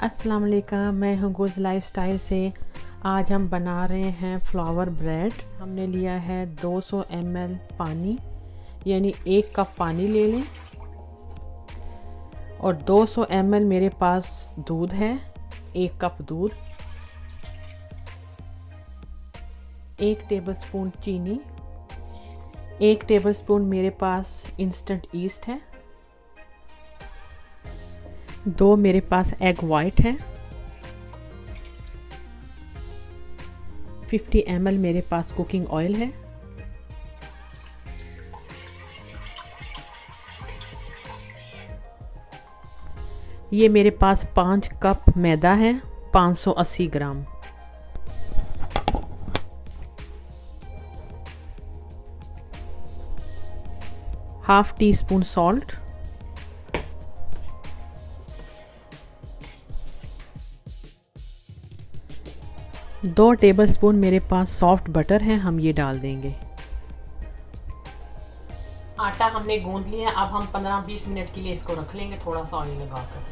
अस्सलाम वालेकुम, मैं हूँ गुज लाइफस्टाइल से। आज हम बना रहे हैं फ्लावर ब्रेड। हमने लिया है 200 ml पानी, यानी 1 कप पानी ले लें, और 200 ml मेरे पास दूध है, 1 कप दूध, 1 टेबलस्पून चीनी, 1 टेबलस्पून मेरे पास इंस्टेंट ईस्ट है, 2 मेरे पास एग वाइट है, 50 ml मेरे पास कुकिंग ऑयल है, ये मेरे पास 5 कप मैदा है, 580 gram, half teaspoon salt, 2 tablespoon मेरे पास सॉफ्ट बटर है, हम ये डाल देंगे। आटा हमने गूंद लिया, अब हम 15-20 मिनट के लिए इसको रख लेंगे थोड़ा सा ऑयल लगाकर।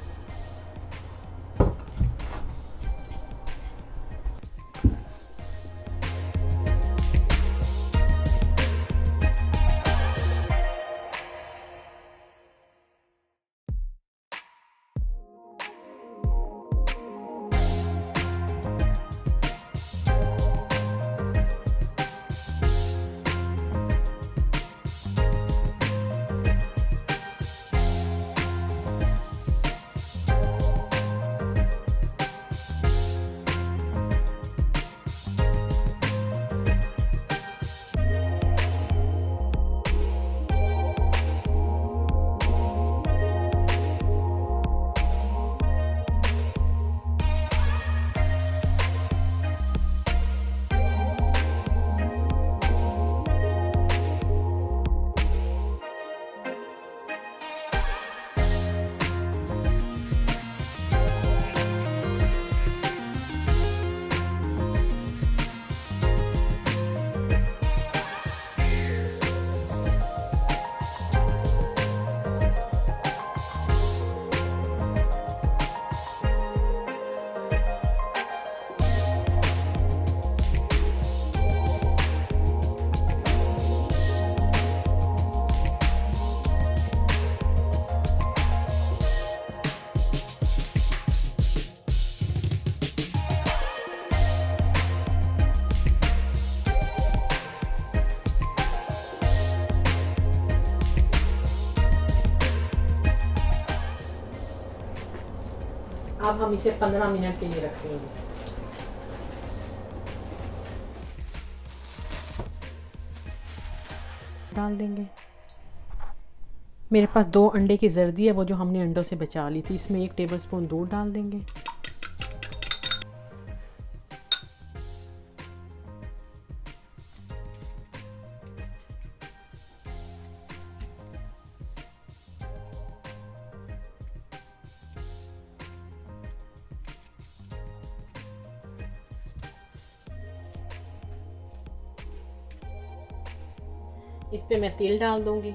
अब हम इसे 15 मिनट के लिए रखेंगे। डाल देंगे। मेरे पास 2 अंडे की जर्दी है, वो जो हमने अंडों से बचा ली थी। इसमें 1 टेबलस्पून दूध डाल देंगे। इस पे मैं तेल डाल दूंगी।